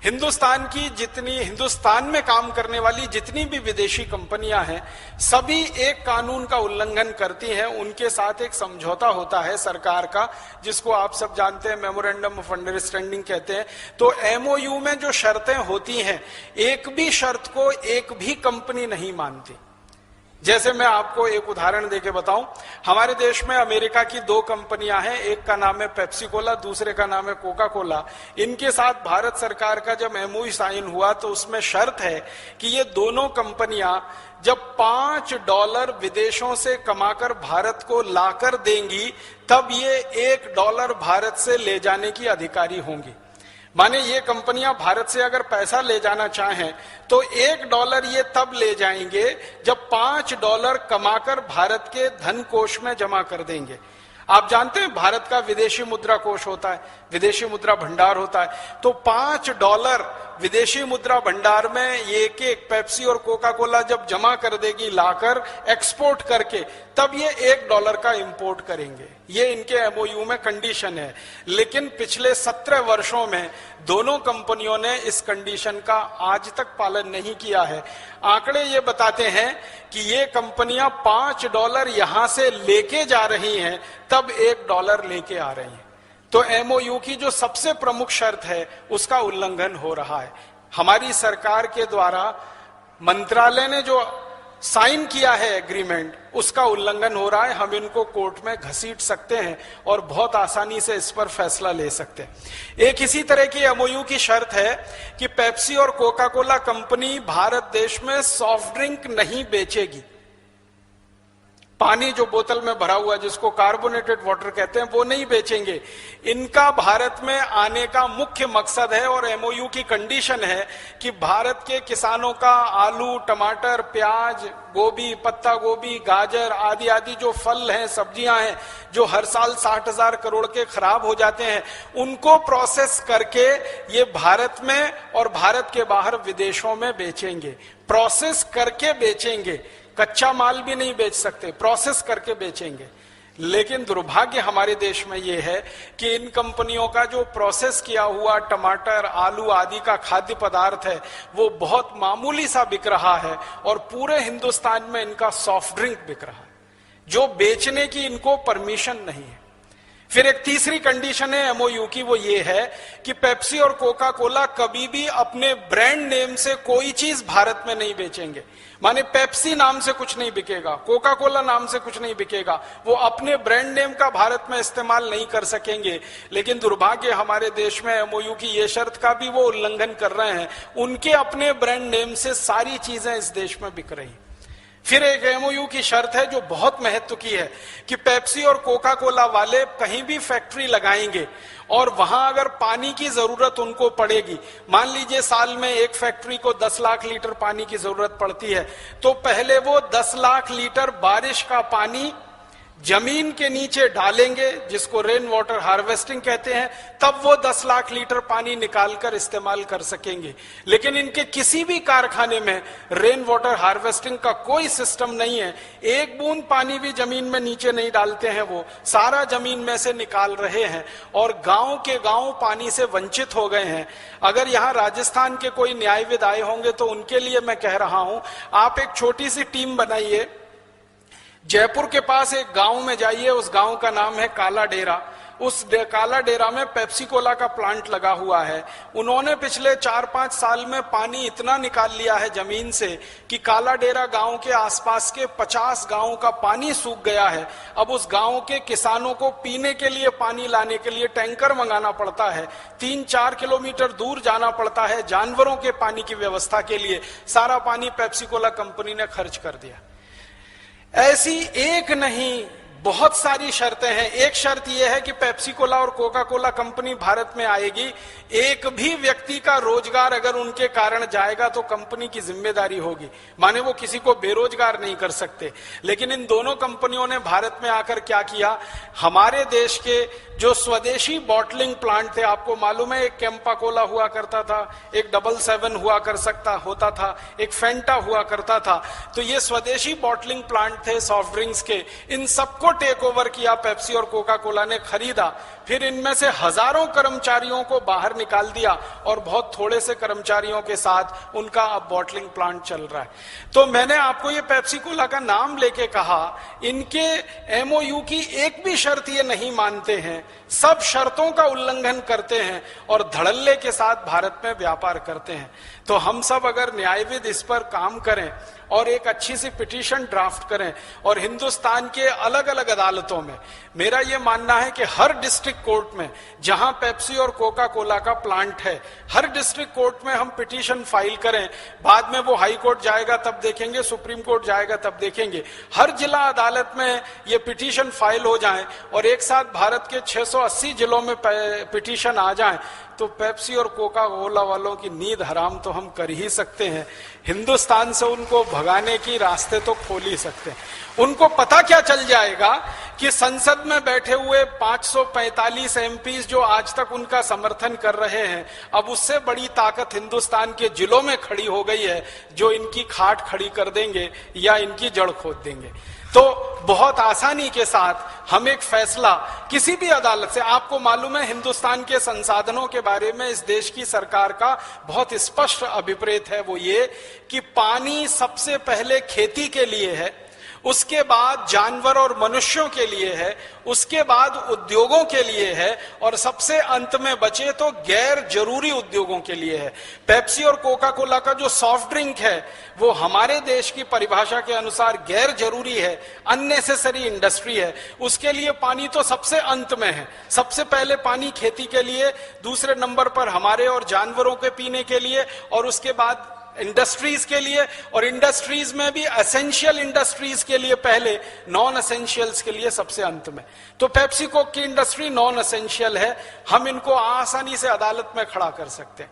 हिंदुस्तान में काम करने वाली जितनी भी विदेशी कंपनियां हैं, सभी एक कानून का उल्लंघन करती हैं। उनके साथ एक समझौता होता है सरकार का, जिसको आप सब जानते हैं, मेमोरेंडम ऑफ अंडरस्टैंडिंग कहते हैं। तो एमओयू में जो शर्तें होती हैं, एक भी शर्त को एक भी कंपनी नहीं मानती। जैसे मैं आपको एक उदाहरण देके बताऊं, हमारे देश में अमेरिका की 2 कंपनियां हैं, एक का नाम है पेप्सी कोला, दूसरे का नाम है कोका कोला। इनके साथ भारत सरकार का जब एमओयू साइन हुआ तो उसमें शर्त है कि ये दोनों कंपनियां जब $5 विदेशों से कमाकर भारत को लाकर देंगी, तब ये $1 भारत से ले जाने की अधिकारी होंगी। माने ये कंपनियां भारत से अगर पैसा ले जाना चाहें तो $1 ये तब ले जाएंगे जब $5 कमाकर भारत के धन कोष में जमा कर देंगे। आप जानते हैं भारत का विदेशी मुद्रा कोष होता है, विदेशी मुद्रा भंडार होता है। तो $5 विदेशी मुद्रा भंडार में ये एक पेप्सी और कोका कोला जब जमा कर देगी लाकर एक्सपोर्ट करके, तब ये $1 का इंपोर्ट करेंगे। ये इनके एमओयू में कंडीशन है। लेकिन पिछले 17 वर्षों में दोनों कंपनियों ने इस कंडीशन का आज तक पालन नहीं किया है। आंकड़े ये बताते हैं कि ये कंपनियां $5 यहां से लेके जा रही हैं, तब $1 लेके आ रही हैं। तो एमओयू की जो सबसे प्रमुख शर्त है, उसका उल्लंघन हो रहा है। हमारी सरकार के द्वारा मंत्रालय ने जो साइन किया है एग्रीमेंट, उसका उल्लंघन हो रहा है। हम इनको कोर्ट में घसीट सकते हैं और बहुत आसानी से इस पर फैसला ले सकते हैं। एक इसी तरह की एमओयू की शर्त है कि पेप्सी और कोका कोला कंपनी भारत देश में सॉफ्ट ड्रिंक नहीं बेचेगी। पानी जो बोतल में भरा हुआ, जिसको कार्बोनेटेड वाटर कहते हैं, वो नहीं बेचेंगे। इनका भारत में आने का मुख्य मकसद है और एमओयू की कंडीशन है कि भारत के किसानों का आलू, टमाटर, प्याज, गोभी, पत्ता गोभी, गाजर आदि आदि जो फल हैं, सब्जियां हैं, जो हर साल 60,000 करोड़ के खराब हो जाते हैं, उनको प्रोसेस करके ये भारत में और भारत के बाहर विदेशों में बेचेंगे। प्रोसेस करके बेचेंगे, कच्चा माल भी नहीं बेच सकते, प्रोसेस करके बेचेंगे। लेकिन दुर्भाग्य हमारे देश में यह है कि इन कंपनियों का जो प्रोसेस किया हुआ टमाटर, आलू आदि का खाद्य पदार्थ है, वो बहुत मामूली सा बिक रहा है और पूरे हिंदुस्तान में इनका सॉफ्ट ड्रिंक बिक रहा है, जो बेचने की इनको परमिशन नहीं है। फिर एक तीसरी कंडीशन है एमओयू की, वो ये है कि पेप्सी और कोका कोला कभी भी अपने ब्रांड नेम से कोई चीज भारत में नहीं बेचेंगे। माने पेप्सी नाम से कुछ नहीं बिकेगा, कोका कोला नाम से कुछ नहीं बिकेगा, वो अपने ब्रांड नेम का भारत में इस्तेमाल नहीं कर सकेंगे। लेकिन दुर्भाग्य हमारे देश में एमओयू की ये शर्त का भी वो उल्लंघन कर रहे हैं। उनके अपने ब्रांड नेम से सारी चीजें इस देश में बिक रही। फिर एक एमओयू की शर्त है जो बहुत महत्व की है कि पेप्सी और कोका कोला वाले कहीं भी फैक्ट्री लगाएंगे और वहां अगर पानी की जरूरत उनको पड़ेगी, मान लीजिए साल में एक फैक्ट्री को 10 लाख लीटर पानी की जरूरत पड़ती है, तो पहले वो 10 लाख लीटर बारिश का पानी जमीन के नीचे डालेंगे, जिसको रेन वाटर हार्वेस्टिंग कहते हैं, तब वो 10 लाख लीटर पानी निकालकर इस्तेमाल कर सकेंगे। लेकिन इनके किसी भी कारखाने में रेन वाटर हार्वेस्टिंग का कोई सिस्टम नहीं है। एक बूंद पानी भी जमीन में नीचे नहीं डालते हैं, वो सारा जमीन में से निकाल रहे हैं और गांव के गांव पानी से वंचित हो गए हैं। अगर यहां राजस्थान के कोई न्यायविद आए होंगे तो उनके लिए मैं कह रहा हूं, आप एक छोटी सी टीम बनाइए, जयपुर के पास एक गांव में जाइए, उस गांव का नाम है काला डेरा। उस काला डेरा में पेप्सी कोला का प्लांट लगा हुआ है। उन्होंने पिछले 4-5 साल में पानी इतना निकाल लिया है जमीन से कि काला डेरा गांव के आसपास के 50 गांवों का पानी सूख गया है। अब उस गांव के किसानों को पीने के लिए पानी लाने के लिए टैंकर मंगाना पड़ता है, 3-4 किलोमीटर दूर जाना पड़ता है जानवरों के पानी की व्यवस्था के लिए। सारा पानी पेप्सी कोला कंपनी ने खर्च कर दिया। ऐसी एक नहीं, बहुत सारी शर्तें हैं। एक शर्त यह है कि पेप्सी कोला और कोका कोला कंपनी भारत में आएगी, एक भी व्यक्ति का रोजगार अगर उनके कारण जाएगा तो कंपनी की जिम्मेदारी होगी, माने वो किसी को बेरोजगार नहीं कर सकते। लेकिन इन दोनों कंपनियों ने भारत में आकर क्या किया, हमारे देश के जो स्वदेशी बॉटलिंग प्लांट थे, आपको मालूम है एक कैंपा कोला हुआ करता था, एक 777 हुआ होता था, एक फेंटा हुआ करता था, तो ये स्वदेशी बॉटलिंग प्लांट थे सॉफ्ट ड्रिंक्स के। इन सबको टेक ओवर किया, पेप्सी और कोका कोला ने खरीदा, फिर इनमें से हजारों कर्मचारियों को बाहर निकाल दिया और बहुत थोड़े से कर्मचारियों के साथ उनका अब बॉटलिंग प्लांट चल रहा है। तो मैंने आपको ये पेप्सी कोला का नाम लेके कहा, इनके एमओयू की एक भी शर्त ये नहीं मानते हैं, सब शर्तों का उल्लंघन करते हैं और धड़ल्ले के साथ भारत में व्यापार करते हैं। तो हम सब अगर न्यायविद इस पर काम करें और एक अच्छी सी पिटीशन ड्राफ्ट करें और हिंदुस्तान के अलग अलग अदालतों में, मेरा यह मानना है कि हर डिस्ट्रिक्ट कोर्ट में जहां पेप्सी और कोका कोला का प्लांट है, हर डिस्ट्रिक्ट कोर्ट में हम पिटीशन फाइल करें। बाद में वो हाई कोर्ट जाएगा तब देखेंगे, सुप्रीम कोर्ट जाएगा तब देखेंगे। हर जिला अदालत में ये पिटीशन फाइल हो जाए और एक साथ भारत के 680 जिलों में पिटीशन आ जाए, तो पेप्सी और कोका कोला वालों की नींद हराम तो हम कर ही सकते हैं। हिंदुस्तान से उनको भगाने की रास्ते तो खोल ही सकते हैं। उनको पता क्या चल जाएगा कि संसद में बैठे हुए 545 एमपीज जो आज तक उनका समर्थन कर रहे हैं, अब उससे बड़ी ताकत हिंदुस्तान के जिलों में खड़ी हो गई है, जो इनकी खाट खड़ी कर देंगे या इनकी जड़ खोद देंगे। तो बहुत आसानी के साथ हम एक फैसला किसी भी अदालत से, आपको मालूम है हिंदुस्तान के संसाधनों के बारे में इस देश की सरकार का बहुत स्पष्ट अभिप्रेत है, वो ये कि पानी सबसे पहले खेती के लिए है, उसके बाद जानवर और मनुष्यों के लिए है, उसके बाद उद्योगों के लिए है और सबसे अंत में बचे तो गैर जरूरी उद्योगों के लिए है। पेप्सी और कोका कोला का जो सॉफ्ट ड्रिंक है वो हमारे देश की परिभाषा के अनुसार गैर जरूरी है, अननेसेसरी इंडस्ट्री है। उसके लिए पानी तो सबसे अंत में है। सबसे पहले पानी खेती के लिए, दूसरे नंबर पर हमारे और जानवरों के पीने के लिए, और उसके बाद इंडस्ट्रीज के लिए, और इंडस्ट्रीज में भी एसेंशियल इंडस्ट्रीज के लिए पहले, नॉन एसेंशियल्स के लिए सबसे अंत में। तो पेप्सी कोक की इंडस्ट्री नॉन एसेंशियल है, हम इनको आसानी से अदालत में खड़ा कर सकते हैं।